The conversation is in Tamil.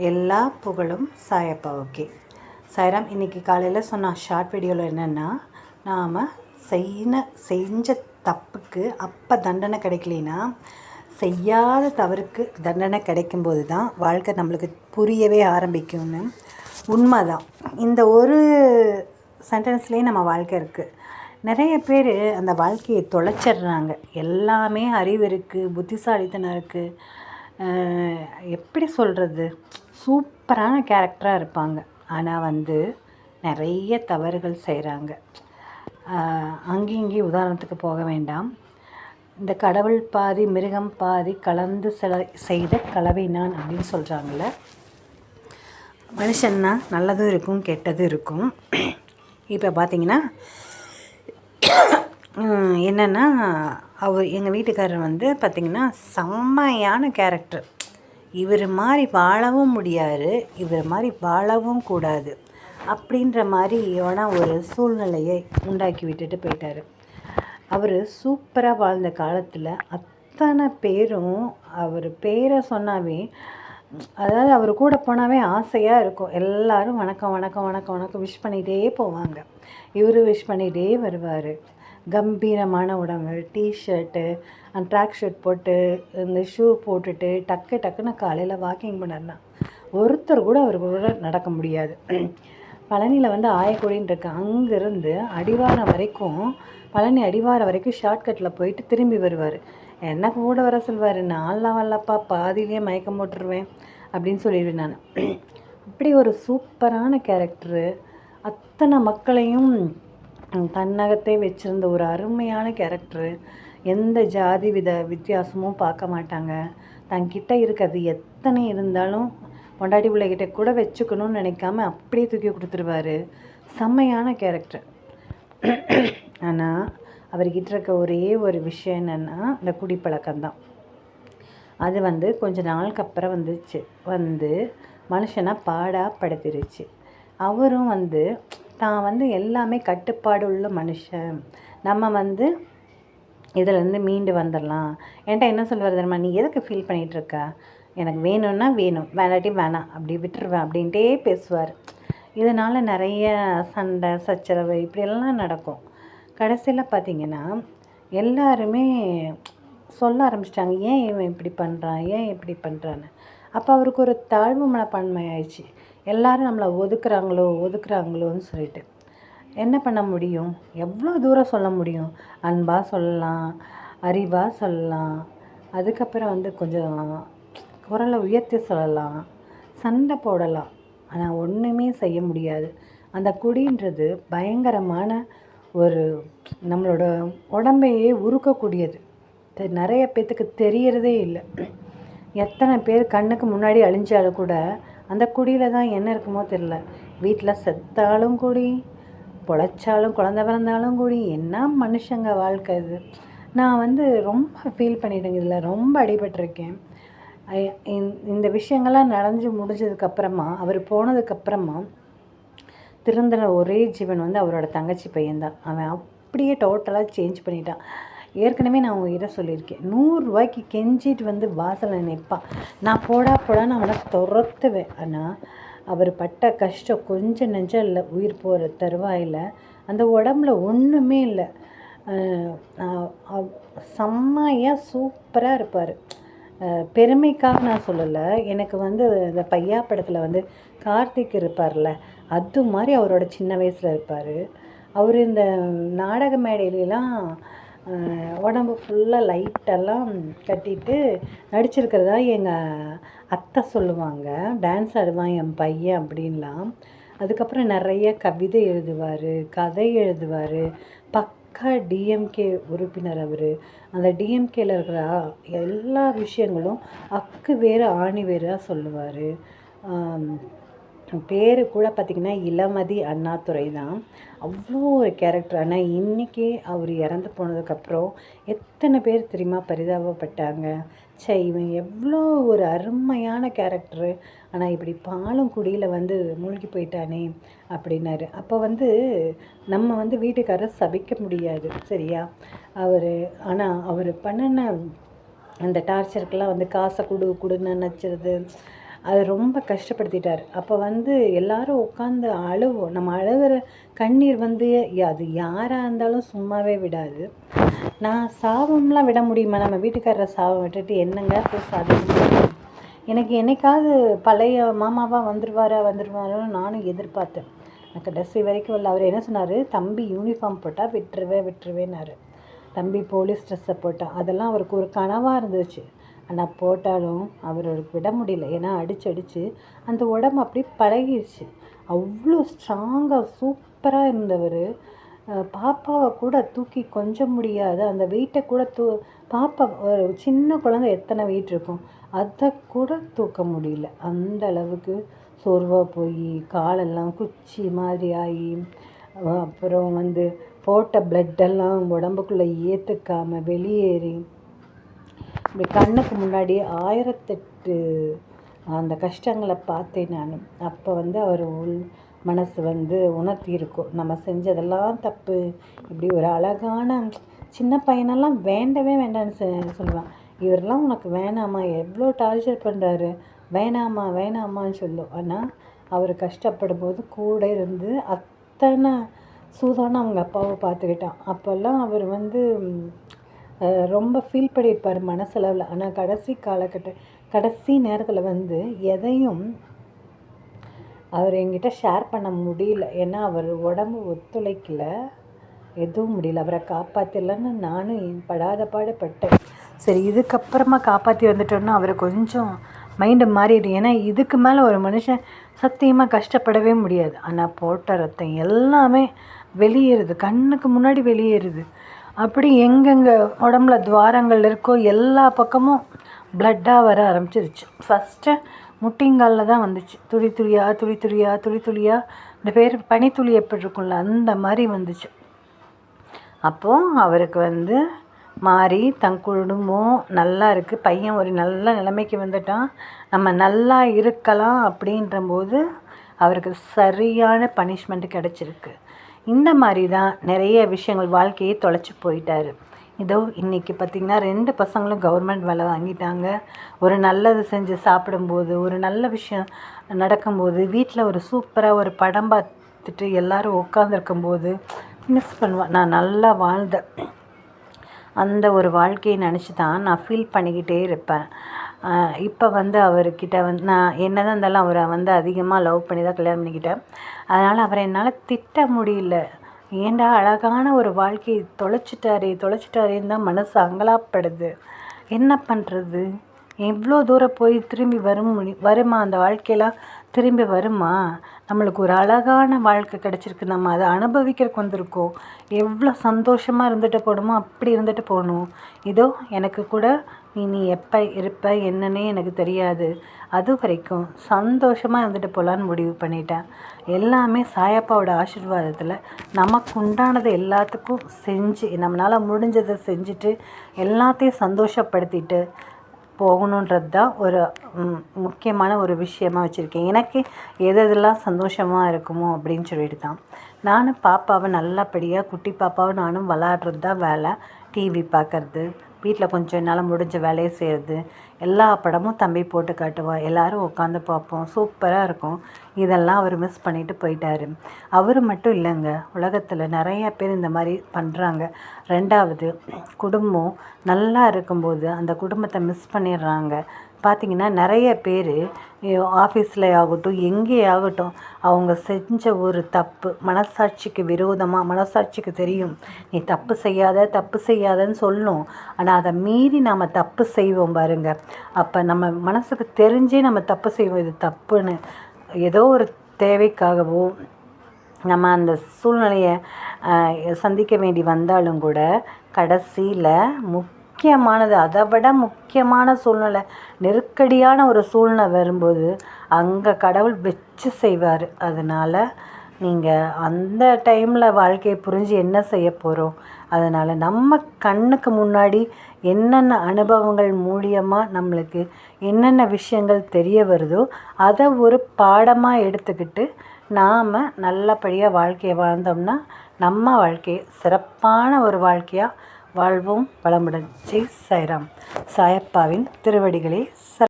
எல்லா புகழும் சாயப்பாவுக்கே. சாய்ராம். இன்றைக்கி காலையில் சொன்ன ஷார்ட் வீடியோவில் என்னென்னா, நாம் செஞ்ச தப்புக்கு அப்போ தண்டனை கிடைக்கலனா, செய்யாத தவறுக்கு தண்டனை கிடைக்கும்போது தான் வாழ்க்கை நம்மளுக்கு புரியவே ஆரம்பிக்கும்னு உண்மைதான். இந்த ஒரு சென்டென்ஸ்லேயே நம்ம வாழ்க்கை இருக்குது. நிறைய பேர் அந்த வாழ்க்கையை தொலைச்சிட்றாங்க. எல்லாமே அறிவு இருக்குது, புத்திசாலித்தனம் இருக்குது, எப்படி சொல்கிறது, சூப்பரான கேரக்டராக இருப்பாங்க. ஆனால் நிறைய தவறுகள் செய்கிறாங்க. அங்கேயும் இங்கேயும் உதாரணத்துக்கு போக வேண்டாம். இந்த கடவுள் பாதி மிருகம் பாதி கலந்து செய்த கலவை நான் அப்படின்னு சொல்கிறாங்கள. மனுஷன்னா நல்லதும் இருக்கும் கெட்டதும் இருக்கும். இப்போ பார்த்திங்கன்னா என்னென்னா, எங்கள் வீட்டுக்காரர் பார்த்திங்கன்னா செம்மையான கேரக்டர். இவர் மாதிரி வாழவும் முடியாது, இவர் மாதிரி வாழவும் கூடாது அப்படின்ற மாதிரி ஒரு சூழ்நிலையை உண்டாக்கி விட்டுட்டு போயிட்டார். அவர் சூப்பராக வாழ்ந்த காலத்தில் அத்தனை பேரும் அவர் பேரை சொன்னாவே, அதாவது அவர் கூட போனாவே ஆசையாக இருக்கும். எல்லோரும் வணக்கம் வணக்கம் வணக்கம் வணக்கம் விஷ் பண்ணிகிட்டே போவாங்க. இவர் விஷ் பண்ணிகிட்டே வருவார். கம்பீரமான உடம்பு, டிஷர்ட்டு அந்த ட்ராக் ஷர்ட் போட்டு இந்த ஷூ போட்டுட்டு டக்குன்னு காலையில் வாக்கிங் பண்ணார்னா ஒருத்தர் கூட அவர் கூட நடக்க முடியாது. பழனியில் ஆயக்குடின்னு இருக்கு, அங்கேருந்து அடிவாரம் வரைக்கும், பழனி அடிவாரம் வரைக்கும் ஷார்ட்கட்டில் போயிட்டு திரும்பி வருவார். எனக்கு கூட வர சொல்வார், நான்லாம் வரலப்பா, பாதியிலே மயக்கம் போட்டுருவேன் அப்படின்னு சொல்லிடுவேன் நான். அப்படி ஒரு சூப்பரான கேரக்டரு, அத்தனை மக்களையும் தன்னகத்தை வச்சுருந்த ஒரு அருமையான கேரக்டரு. எந்த ஜாதி வித்தியாசமும் பார்க்க மாட்டாங்க. தங்கிட்ட இருக்கிறது எத்தனை இருந்தாலும் பொண்டாட்டி பிள்ளைகிட்ட கூட வச்சுக்கணும்னு நினைக்காம அப்படியே தூக்கி கொடுத்துருவார். செம்மையான கேரக்டர். ஆனால் அவர்கிட்ட இருக்க ஒரே ஒரு விஷயம் என்னென்னா, இந்த குடிப்பழக்கம்தான். அது கொஞ்ச நாளுக்கு அப்புறம் மனுஷனை பாடாக படுத்திருச்சு. அவரும் தான் எல்லாமே கட்டுப்பாடு உள்ள மனுஷன், நம்ம இதிலேருந்து மீண்டு வந்துடலாம். என்கிட்ட என்ன சொல்லுவார் தெரியுமா, நீ எதுக்கு ஃபீல் பண்ணிகிட்ருக்க, எனக்கு வேணும்னா வேணும், வேணாட்டி வேணாம், அப்படி விட்டுருவேன் அப்படின்ட்டே பேசுவார். இதனால் நிறைய சண்டை சச்சரவு இப்படியெல்லாம் நடக்கும். கடைசியில் பார்த்திங்கன்னா எல்லாருமே சொல்ல ஆரம்பிச்சிட்டாங்க, ஏன் இவன் இப்படி பண்ணுறான், ஏன் இப்படி பண்ணுறான்னு. அப்போ அவருக்கு ஒரு தாழ்வு மனப்பான்மை ஆயிடுச்சு. எல்லோரும் நம்மளை ஒதுக்குறாங்களோன்னு சொல்லிட்டு என்ன பண்ண முடியும், எவ்வளோ தூரம் சொல்ல முடியும்? அன்பாக சொல்லலாம், அறிவாக சொல்லலாம், அதுக்கப்புறம் கொஞ்சம் குரலை உயர்த்தி சொல்லலாம், சண்டை போடலாம். ஆனால் ஒன்றுமே செய்ய முடியாது. அந்த குடின்றது பயங்கரமான ஒரு நம்மளோட உடம்பையே உருக்கக்கூடியது. நிறைய பேர்த்துக்கு தெரியறதே இல்லை. எத்தனை பேர் கண்ணுக்கு முன்னாடி அழிஞ்சாலும் கூட அந்த குடியில் தான் என்ன இருக்குமோ தெரில. வீட்டில் செத்தாலும் குடி, பொழைச்சாலும் குழந்த பிறந்தாலும் குடி. என்ன மனுஷங்க வாழ்க்கை இது. நான் ரொம்ப ஃபீல் பண்ணிட்டேங்க, இதில் ரொம்ப அடிபட்டிருக்கேன். இந்த விஷயங்கள்லாம் முடிஞ்சதுக்கப்புறமா, அவர் போனதுக்கப்புறமா திருந்தின ஒரே ஜீவன் அவரோட தங்கச்சி பையன்தான். அவன் அப்படியே டோட்டலாக சேஞ்ச் பண்ணிட்டான். ஏற்கனவே நான் உங்ககிட்ட சொல்லியிருக்கேன், 100 ரூபாய்க்கு கெஞ்சிட்டு வாசலில் நிற்பான். நான் போடான்னு அவனை துரத்துவேன். ஆனால் அவர் பட்ட கஷ்டம் கொஞ்சம் நெஞ்சம் இல்லை. உயிர் போகிற தருவாயில் அந்த உடம்புல ஒன்றுமே இல்லை. செம்மையாக சூப்பராக இருப்பார். பெருமைக்காக நான் சொல்லலை. எனக்கு இந்த பையா படத்தில் கார்த்திக் இருப்பார்ல, அது மாதிரி அவரோட சின்ன வயசில் இருப்பார். அவர் இந்த நாடக மேடையிலலாம் உடம்பு ஃபுல்லாக லைட்டெல்லாம் கட்டிட்டு நடிச்சிருக்கிறதா எங்கள் அத்தை சொல்லுவாங்க. டான்ஸ் ஆடுவான் என் பையன் அப்படின்லாம். அதுக்கப்புறம் நிறைய கவிதை எழுதுவார், கதை எழுதுவார். பக்கா டிஎம்கே உறுப்பினர் அவர். அந்த டிஎம்கேல இருக்கிற எல்லா விஷயங்களும் அக்கு வேறு ஆணி வேறாக சொல்லுவார். பேர் கூட பார்த்திங்கன்னா இளமதி அண்ணாதுரை தான். அவ்வளோ ஒரு கேரக்டர். ஆனால் இன்றைக்கி அவர் இறந்து போனதுக்கப்புறம் எத்தனை பேர் தெரியுமா பரிதாபப்பட்டாங்க. இவன் எவ்வளோ ஒரு அருமையான கேரக்டரு, ஆனால் இப்படி பாலும் குடியில் மூழ்கி போயிட்டானே அப்படின்னாரு. அப்போ நம்ம வீட்டுக்காரரை சபிக்க முடியாது, சரியா? ஆனால் அவர் பண்ணின அந்த டார்ச்சருக்கெல்லாம் காசை கொடுன்னு நினச்சிருது, அது ரொம்ப கஷ்டப்படுத்திட்டார். அப்போ வந்து எல்லாரும் உட்காந்து அழுவோம். நம்ம அழுகிற கண்ணீர் வந்து அது யாராக இருந்தாலும் சும்மாவே விடாது. நான் சாபம்லாம் விட முடியுமா? நம்ம வீட்டுக்காரரை சாபம் விட்டுட்டு என்னங்க போய் சாதிக்க? எனக்கு என்னைக்காவது பழைய மாமாவாக வந்துடுவாரோன்னு நானும் எதிர்பார்த்தேன். நான் கடைசி வரைக்கும் இல்லை. அவர் என்ன சொன்னார், தம்பி யூனிஃபார்ம் போட்டால் விட்டுருவேன்னாரு. தம்பி போலீஸ் ட்ரெஸ்ஸை போட்டால் அதெல்லாம் அவருக்கு ஒரு கனவாக இருந்துச்சு. ஆனால் போட்டாலும் அவருக்கு விட முடியல. ஏன்னா அடித்து அந்த உடம்பு அப்படி பழகிடுச்சு. அவ்வளோ ஸ்ட்ராங்காக சூப்பராக இருந்தவர் பாப்பாவை கூட தூக்கி கொஞ்சம் முடியாது. அந்த வெயிட்டை கூட பாப்பா ஒரு சின்ன குழந்தை எத்தனை வெயிட் இருக்கும் அதை கூட தூக்க முடியல. அந்த அளவுக்கு சோர்வாக போய் காலெல்லாம் குச்சி மாதிரி ஆகி அப்புறம் வந்து போட்ட பிளட்டெல்லாம் உடம்புக்குள்ளே ஏற்றுக்காமல் வெளியேறி இப்படி கண்ணுக்கு முன்னாடி 1008 அந்த கஷ்டங்களை பார்த்தேன் நான். அப்போ வந்து அவர் மனசு வந்து உணர்த்தியிருக்கும், நம்ம செஞ்சதெல்லாம் தப்பு. இப்படி ஒரு அழகான சின்ன பையனெல்லாம் வேண்டவே வேண்டான்னு சொல்லுவான். இவரெல்லாம் உனக்கு வேணாமா, எவ்வளோ டார்ச்சர் பண்ணுறாரு, வேணாமான்னு சொல்லும். ஆனால் அவர் கஷ்டப்படும் போது கூட இருந்து அத்தனை சூதான அவங்க அப்பாவை பார்த்துக்கிட்டான். அப்போல்லாம் அவர் வந்து ரொம்ப ஃபீல் பண்ணியிருப்பார் மனசளவில். ஆனால் கடைசி நேரத்தில் வந்து எதையும் அவர் என்கிட்ட ஷேர் பண்ண முடியல. ஏன்னா அவர் உடம்பு ஒத்துழைக்கல, எதுவும் முடியல. அவரை காப்பாற்றிடலன்னு நானும் படாத பாடுபட்டேன். சரி, இதுக்கப்புறமா காப்பாற்றி வந்துட்டோன்னா அவர் கொஞ்சம் மைண்டு மாறிடும். ஏன்னா இதுக்கு மேலே ஒரு மனுஷன் சத்தியமாக கஷ்டப்படவே முடியாது. ஆனால் போட்ட ரத்தம் எல்லாமே வெளியேறுது, கண்ணுக்கு முன்னாடி வெளியேறுது. அப்படி எங்கெங்கே உடம்புல துவாரங்கள் இருக்கோ எல்லா பக்கமும் பிளட்டாக வர ஆரம்பிச்சிருச்சு. ஃபஸ்ட்டு முட்டிங்காலில் தான் வந்துச்சு. துளி துளியாக இந்த பேர் பனித்துளி எப்படி இருக்கும்ல அந்த மாதிரி வந்துச்சு. அப்போது அவருக்கு வந்து மாறி தன் குடும்பம் நல்லா இருக்குது, பையன் ஒரு நல்ல நிலைமைக்கு வந்துட்டான், நம்ம நல்லா இருக்கலாம் அப்படின்றபோது அவருக்கு சரியான பனிஷ்மெண்ட் கிடச்சிருக்கு. இந்த மாதிரி தான் நிறைய விஷயங்கள் வாழ்க்கையை தொலைச்சி போயிட்டார். இதோ இன்றைக்கி பார்த்திங்கன்னா 2 பசங்களும் கவர்மெண்ட் வேலை வாங்கிட்டாங்க. ஒரு நல்லது செஞ்சு சாப்பிடும்போது, ஒரு நல்ல விஷயம் நடக்கும்போது, வீட்டில் ஒரு சூப்பராக ஒரு படம் பார்த்துட்டு எல்லோரும் உட்காந்துருக்கும்போது மிஸ் பண்ணுவேன். நான் நல்லா வாழ்ந்தேன் அந்த ஒரு வாழ்க்கையை நினச்சி தான் நான் ஃபீல் பண்ணிக்கிட்டே இருப்பேன். இப்போ வந்து அவர்கிட்ட வந்து நான் என்ன தான் இருந்தாலும் அவரை வந்து அதிகமாக லவ் பண்ணி தான் கல்யாணம் பண்ணிக்கிட்டேன். அதனால் அவரை என்னால் திட்ட முடியல. ஏண்டா அழகான ஒரு வாழ்க்கையை தொலைச்சிட்டாரேன்னு தான் மனசு அங்கலாப்படுது. என்ன பண்ணுறது? எவ்வளோ தூரம் போய் திரும்பி வருமா அந்த வாழ்க்கையெல்லாம் திரும்பி வருமா? நம்மளுக்கு ஒரு அழகான வாழ்க்கை கிடச்சிருக்கு, நம்ம அதை அனுபவிக்கிறதுக்கு வந்திருக்கோம். எவ்வளோ சந்தோஷமாக இருந்துட்டு போகணுமோ அப்படி இருந்துட்டு போகணும். இதோ எனக்கு கூட நீ எப்போ இருப்ப என்னன்னே எனக்கு தெரியாது, அது வரைக்கும் சந்தோஷமாக இருந்துட்டு போகலான்னு முடிவு பண்ணிட்டேன். எல்லாமே சாயப்பாவோட ஆசீர்வாதத்தில் நமக்கு உண்டானது எல்லாத்துக்கும் செஞ்சு, நம்மளால் முடிஞ்சதை செஞ்சுட்டு எல்லாத்தையும் சந்தோஷப்படுத்திட்டு போகணுன்றது தான் ஒரு முக்கியமான ஒரு விஷயமாக வச்சுருக்கேன். எனக்கு எதெல்லாம் சந்தோஷமாக இருக்குமோ அப்படின்னு சொல்லிட்டு தான் நானும் பாப்பாவை நல்லபடியாக, குட்டி பாப்பாவை நானும் விளாட்றது தான் வேலை. டிவி பார்க்குறது, வீட்டில் கொஞ்சம் என்னால் முடிஞ்ச வேலையை செய்கிறது, எல்லா படமும் தம்பி போட்டு காட்டுவான், எல்லோரும் உட்காந்து பார்ப்போம், சூப்பராக இருக்கும். இதெல்லாம் அவர் மிஸ் பண்ணிவிட்டு போயிட்டார். அவர் மட்டும் இல்லைங்க, உலகத்தில் நிறையா பேர் இந்த மாதிரி பண்ணுறாங்க. 2வது, குடும்பம் நல்லா இருக்கும்போது அந்த குடும்பத்தை மிஸ் பண்ணிடுறாங்க. பார்த்திங்கன்னா நிறைய பேர் ஆஃபீஸில் ஆகட்டும், எங்கே ஆகட்டும், அவங்க செஞ்ச ஒரு தப்பு மனசாட்சிக்கு விரோதமாக, மனசாட்சிக்கு தெரியும் நீ தப்பு செய்யாதன்னு சொல்லணும். ஆனால் அதை மீறி நம்ம தப்பு செய்வோம் பாருங்கள். அப்போ நம்ம மனசுக்கு தெரிஞ்சே நம்ம தப்பு செய்வோம், இது தப்புன்னு. ஏதோ ஒரு தேவைக்காகவோ நம்ம அந்த சூழ்நிலையை சந்திக்க வேண்டி வந்தாலும் கூட கடைசியில் முக்கியமானது, அதை விட முக்கியமான சூழ்நிலை, நெருக்கடியான ஒரு சூழ்நிலை வரும்போது அங்கே கடவுள் வச்சு செய்வார். அதனால் நீங்கள் அந்த டைமில் வாழ்க்கையை புரிஞ்சு என்ன செய்ய போகிறோம்? அதனால் நம்ம கண்ணுக்கு முன்னாடி என்னென்ன அனுபவங்கள் மூலியமாக நம்மளுக்கு என்னென்ன விஷயங்கள் தெரிய வருதோ அதை ஒரு பாடமாக எடுத்துக்கிட்டு நாம் நல்லபடியாக வாழ்க்கையை வாழ்ந்தோம்னா நம்ம வாழ்க்கையை சிறப்பான ஒரு வாழ்க்கையாக வாழ்வோம். வளமுடன். ஜெய் சாய்ராம். சாயப்பாவின் திருவடிகளே